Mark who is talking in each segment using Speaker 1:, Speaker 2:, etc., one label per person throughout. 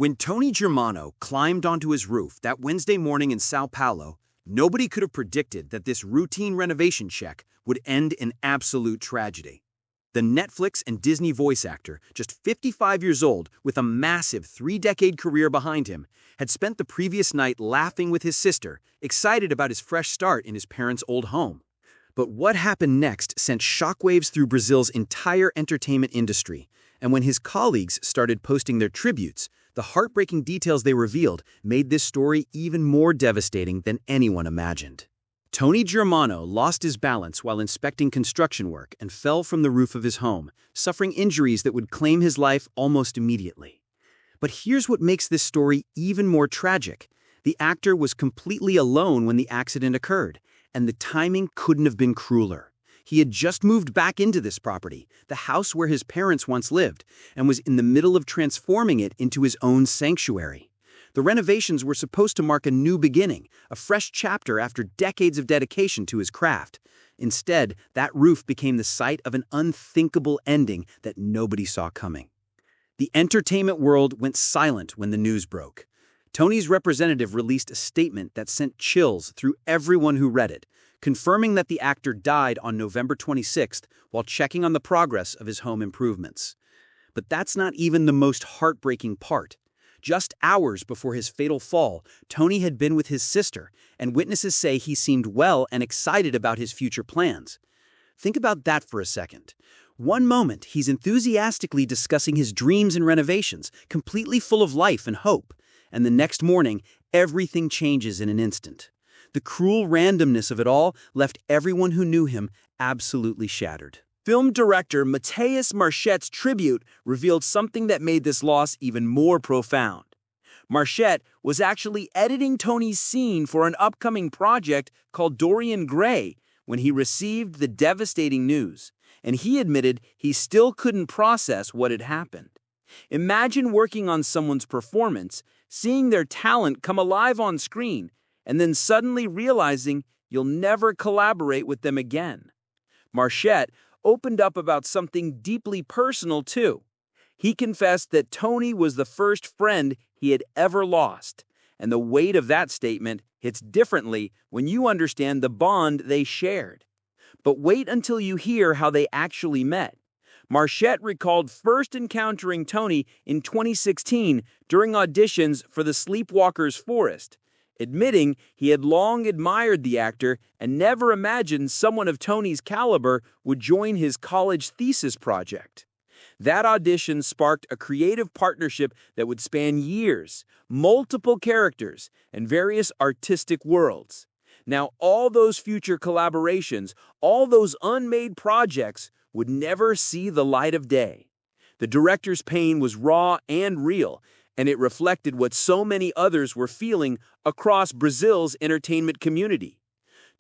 Speaker 1: When Tony Germano climbed onto his roof that Wednesday morning in São Paulo, nobody could have predicted that this routine renovation check would end in absolute tragedy. The Netflix and Disney voice actor, just 55 years old with a massive 3-decade career behind him, had spent the previous night laughing with his sister, excited about his fresh start in his parents' old home. But what happened next sent shockwaves through Brazil's entire entertainment industry, and when his colleagues started posting their tributes, the heartbreaking details they revealed made this story even more devastating than anyone imagined. Tony Germano lost his balance while inspecting construction work and fell from the roof of his home, suffering injuries that would claim his life almost immediately. But here's what makes this story even more tragic. The actor was completely alone when the accident occurred, and the timing couldn't have been crueler. He had just moved back into this property, the house where his parents once lived, and was in the middle of transforming it into his own sanctuary. The renovations were supposed to mark a new beginning, a fresh chapter after decades of dedication to his craft. Instead, that roof became the site of an unthinkable ending that nobody saw coming. The entertainment world went silent when the news broke. Tony's representative released a statement that sent chills through everyone who read it, confirming that the actor died on November 26th while checking on the progress of his home improvements. But that's not even the most heartbreaking part. Just hours before his fatal fall, Tony had been with his sister, and witnesses say he seemed well and excited about his future plans. Think about that for a second. One moment, he's enthusiastically discussing his dreams and renovations, completely full of life and hope. And the next morning, everything changes in an instant. The cruel randomness of it all left everyone who knew him absolutely shattered. Film director Matheus Marchett's tribute revealed something that made this loss even more profound. Marchett was actually editing Tony's scene for an upcoming project called Dorian Gray when he received the devastating news, and he admitted he still couldn't process what had happened. Imagine working on someone's performance, seeing their talent come alive on screen, and then suddenly realizing you'll never collaborate with them again. Marchett opened up about something deeply personal, too. He confessed that Tony was the first friend he had ever lost, and the weight of that statement hits differently when you understand the bond they shared. But wait until you hear how they actually met. Marchett recalled first encountering Tony in 2016 during auditions for The Sleepwalker's Forest, admitting he had long admired the actor and never imagined someone of Tony's caliber would join his college thesis project. That audition sparked a creative partnership that would span years, multiple characters, and various artistic worlds. Now, all those future collaborations, all those unmade projects, would never see the light of day. The director's pain was raw and real, and it reflected what so many others were feeling across Brazil's entertainment community.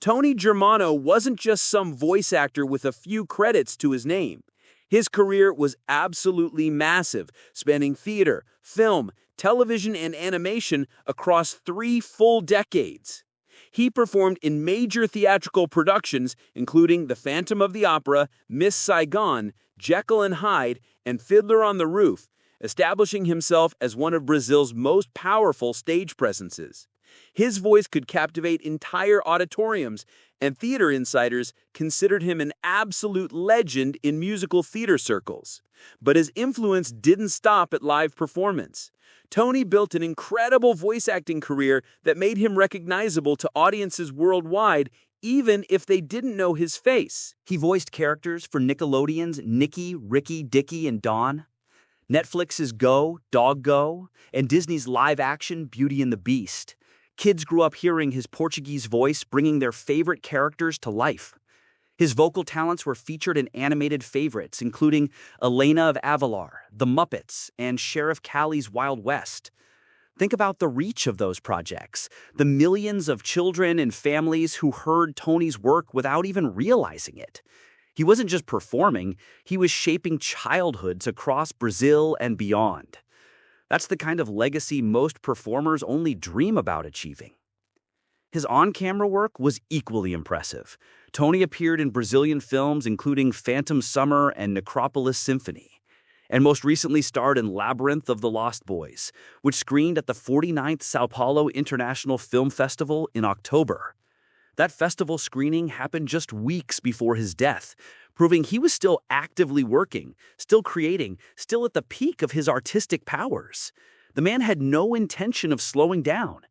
Speaker 1: Tony Germano wasn't just some voice actor with a few credits to his name. His career was absolutely massive, spanning theater, film, television, and animation across 3 full decades. He performed in major theatrical productions, including The Phantom of the Opera, Miss Saigon, Jekyll and Hyde, and Fiddler on the Roof, establishing himself as one of Brazil's most powerful stage presences. His voice could captivate entire auditoriums, and theater insiders considered him an absolute legend in musical theater circles. But his influence didn't stop at live performance. Tony built an incredible voice acting career that made him recognizable to audiences worldwide, even if they didn't know his face.
Speaker 2: He voiced characters for Nickelodeon's Nicky, Ricky, Dicky, and Dawn, Netflix's Go, Dog Go, and Disney's live-action Beauty and the Beast. Kids grew up hearing his Portuguese voice, bringing their favorite characters to life. His vocal talents were featured in animated favorites, including Elena of Avalar, The Muppets, and Sheriff Callie's Wild West. Think about the reach of those projects, the millions of children and families who heard Tony's work without even realizing it. He wasn't just performing, he was shaping childhoods across Brazil and beyond. That's the kind of legacy most performers only dream about achieving. His on-camera work was equally impressive. Tony appeared in Brazilian films including Phantom Summer and Necropolis Symphony. and most recently starred in Labyrinth of the Lost Boys, which screened at the 49th São Paulo International Film Festival in October. That festival screening happened just weeks before his death, proving he was still actively working, still creating, still at the peak of his artistic powers. The man had no intention of slowing down.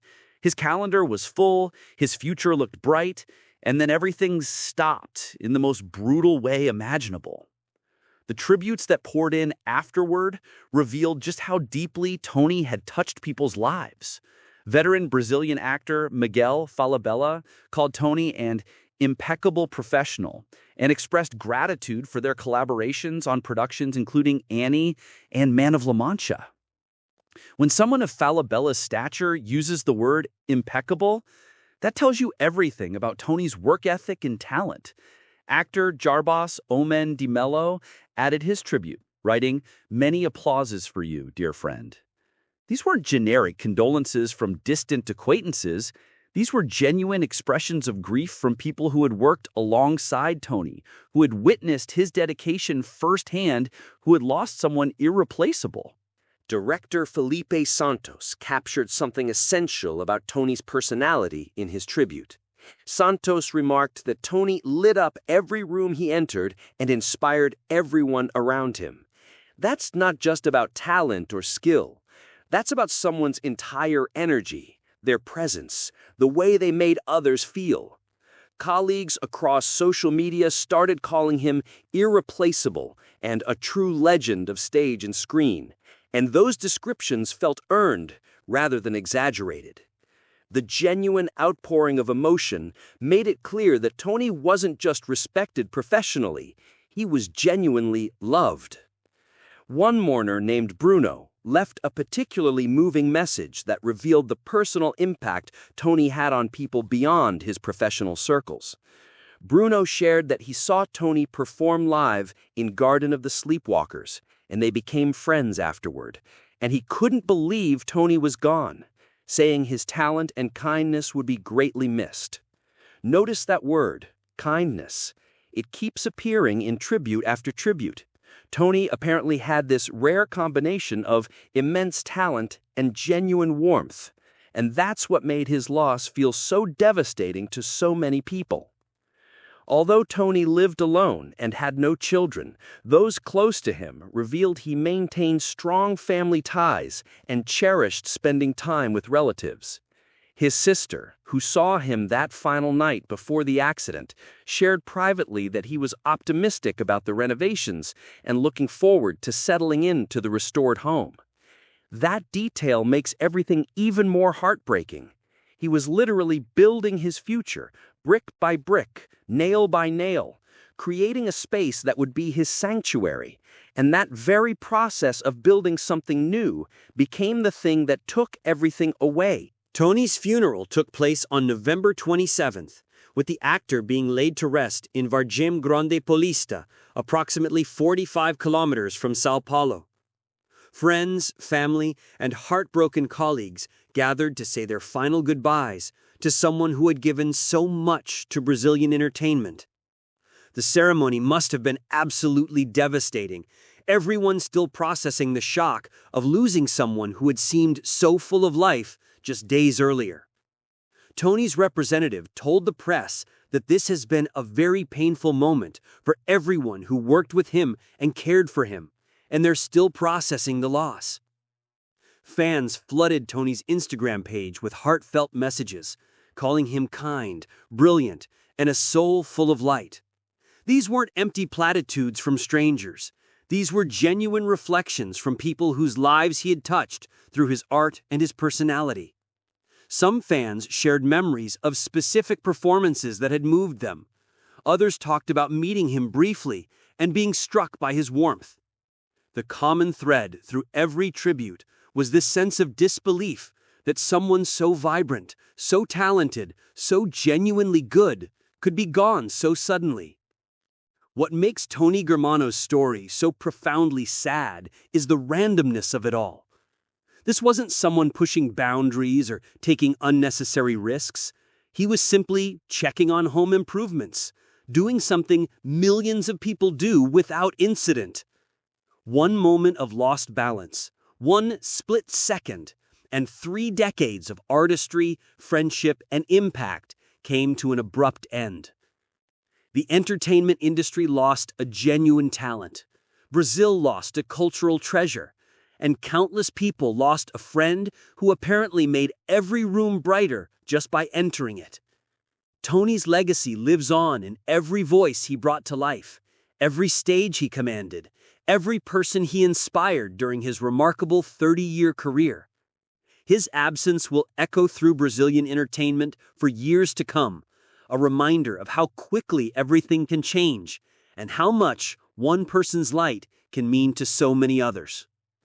Speaker 2: His calendar was full, his future looked bright, and then everything stopped in the most brutal way imaginable. The tributes that poured in afterward revealed just how deeply Tony had touched people's lives. Veteran Brazilian actor Miguel Falabella called Tony an impeccable professional and expressed gratitude for their collaborations on productions including Annie and Man of La Mancha. When someone of Falabella's stature uses the word impeccable, that tells you everything about Tony's work ethic and talent. Actor Jarbas Omen de Mello added his tribute, writing, "Many applauses for you, dear friend." These weren't generic condolences from distant acquaintances. These were genuine expressions of grief from people who had worked alongside Tony, who had witnessed his dedication firsthand, who had lost someone irreplaceable.
Speaker 3: Director Felipe Santos captured something essential about Tony's personality in his tribute. Santos remarked that Tony lit up every room he entered and inspired everyone around him. That's not just about talent or skill. That's about someone's entire energy, their presence, the way they made others feel. Colleagues across social media started calling him irreplaceable and a true legend of stage and screen, and those descriptions felt earned rather than exaggerated. The genuine outpouring of emotion made it clear that Tony wasn't just respected professionally, he was genuinely loved. One mourner named Bruno left a particularly moving message that revealed the personal impact Tony had on people beyond his professional circles. Bruno shared that he saw Tony perform live in Garden of the Sleepwalkers, and they became friends afterward, and he couldn't believe Tony was gone, saying his talent and kindness would be greatly missed. Notice that word, kindness. It keeps appearing in tribute after tribute. Tony apparently had this rare combination of immense talent and genuine warmth, and that's what made his loss feel so devastating to so many people. Although Tony lived alone and had no children, those close to him revealed he maintained strong family ties and cherished spending time with relatives. His sister, who saw him that final night before the accident, shared privately that he was optimistic about the renovations and looking forward to settling into the restored home. That detail makes everything even more heartbreaking. He was literally building his future, brick by brick, nail by nail, creating a space that would be his sanctuary. And that very process of building something new became the thing that took everything away.
Speaker 1: Tony's funeral took place on November 27th, with the actor being laid to rest in Vargem Grande Paulista, approximately 45 kilometers from São Paulo. Friends, family, and heartbroken colleagues gathered to say their final goodbyes to someone who had given so much to Brazilian entertainment. The ceremony must have been absolutely devastating, everyone still processing the shock of losing someone who had seemed so full of life just days earlier. Tony's representative told the press that this has been a very painful moment for everyone who worked with him and cared for him, and they're still processing the loss. Fans flooded Tony's Instagram page with heartfelt messages, calling him kind, brilliant, and a soul full of light. These weren't empty platitudes from strangers. These were genuine reflections from people whose lives he had touched through his art and his personality. Some fans shared memories of specific performances that had moved them. Others talked about meeting him briefly and being struck by his warmth. The common thread through every tribute was this sense of disbelief that someone so vibrant, so talented, so genuinely good could be gone so suddenly. What makes Tony Germano's story so profoundly sad is the randomness of it all. This wasn't someone pushing boundaries or taking unnecessary risks. He was simply checking on home improvements, doing something millions of people do without incident.
Speaker 3: One moment of lost balance, one split second, and 3 decades of artistry, friendship, and impact came to an abrupt end. The entertainment industry lost a genuine talent. Brazil lost a cultural treasure. And countless people lost a friend who apparently made every room brighter just by entering it. Tony's legacy lives on in every voice he brought to life, every stage he commanded, every person he inspired during his remarkable 30-year career. His absence will echo through Brazilian entertainment for years to come, a reminder of how quickly everything can change and how much one person's light can mean to so many others.